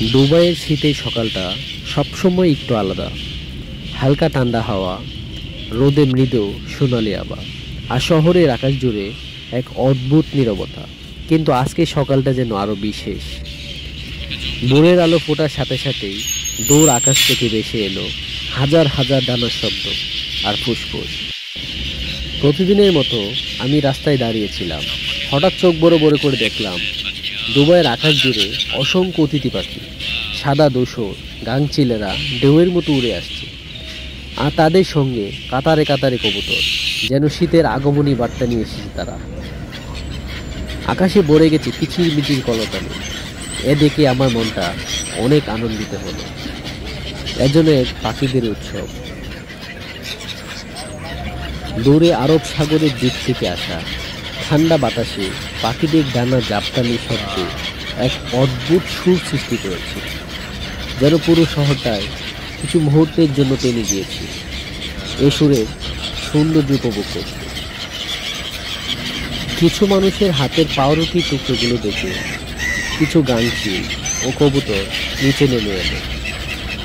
দুবাইয়ের শীতের সকালটা সবসময় একটু আলাদা। হালকা ঠান্ডা হাওয়া, রোদে মৃদু সোনালি আভা, আর শহরের আকাশ জুড়ে এক অদ্ভুত নীরবতা। কিন্তু আজকে সকালটা যেন আরো বিশেষ। ভোরের আলো ফোটার সাথে সাথেই দূর আকাশ থেকে ভেসে এলো হাজার হাজার ডানার শব্দ আর ফুসফুস। প্রতিদিনের মতো আমি রাস্তায় দাঁড়িয়েছিলাম। হঠাৎ চোখ বড় বড় করে দেখলাম দুবাইয়ের আকাশ জুড়ে অসংখ্য অতিথি পাখি, সাদা ধূসর গাংচিলেরা ঢেউয়ের মতো উড়ে আসছে। আর তাদের সঙ্গে কাতারে কাতারে কবুতর, যেন শীতের আগমনী বার্তা নিয়ে এসেছে তারা। আকাশে ভরে গেছে কিচির মিচির কলতানে। এ দেখে আমার মনটা অনেক আনন্দিত হলো। এজন্য এক পাখিদের উৎসব। দূরে আরব সাগরের দিক থেকে আসা ঠান্ডা বাতাসে পাখিদের ডানা জাপটানি শব্দে এক অদ্ভুত সুর সৃষ্টি করেছে, যেন পুরো শহরটায় কিছু মুহূর্তের জন্য টেনে গিয়েছে এ সুরের সৌন্দর্য উপভোগ করতে। কিছু মানুষের হাতের পাউরুটি টুকরোগুলো দেখে কিছু গাংচিল ও কবুতর নিচে নেমে এলো।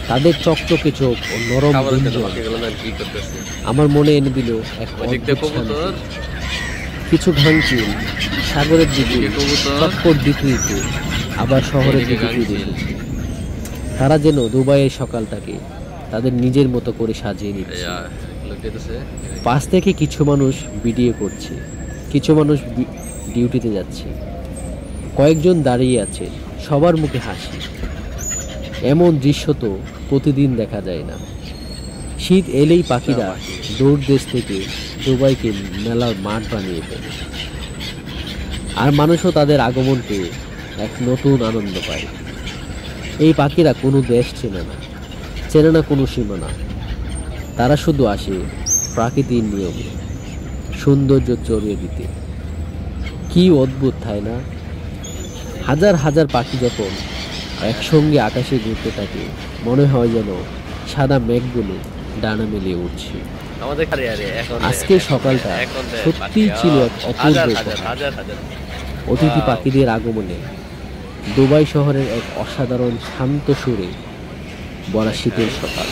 তাদের চকচকে চোখ ও নরম গুঞ্জন আমার মনে এনে দিল এক অদ্ভুত শান্তি। কিছু গাংচিল সাগরের দিকে চক্কর দিতে দিতে আবার শহরের দিকে ফিরে এসেছে। তারা যেন দুবাইয়ের সকালটাকে তাদের নিজের মতো করে সাজিয়ে নিচ্ছে। পাশ থেকে কিছু মানুষ ভিডিও করছে, কিছু মানুষ ডিউটিতে যাচ্ছে, কয়েকজন দাঁড়িয়ে আছে, সবার মুখে হাসি। এমন দৃশ্য তো প্রতিদিন দেখা যায় না। শীত এলেই পাখিরা দূর দেশ থেকে দুবাইকে মেলার মাঠ বানিয়ে ফেলে, আর মানুষও তাদের আগমন পেয়ে এক নতুন আনন্দ পায়। এই পাখিরা কোনো দেশ চেনে না, চেনে না কোনো সীমানা। তারা শুধু আসে প্রাকৃতিক নিয়মে সৌন্দর্য চড়িয়ে দিতে। কি অদ্ভুত, তাই না? হাজার হাজার পাখি যখন একসঙ্গে আকাশে ঘুরতে থাকে, মনে হয় যেন সাদা মেঘগুলো ডানা মেলিয়ে উঠছে। আজকের সকালটা সত্যিই ছিল এক অপূর্ব। অতিথি পাখিদের আগমনে দুবাই শহরের এক অসাধারণ শান্ত সুরে ভরা শীতের সকাল।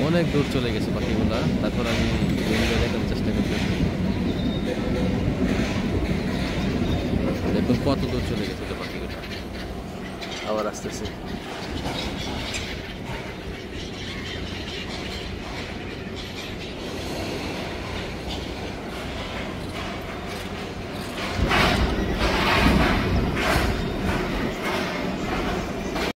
অনেক দূর চলে গেছে পাখিগুলা, তারপর আমি দেখার চেষ্টা করতেছি। দেখুন কত দূর চলে গেছে পাখিগুলা, আবার আসতেছে।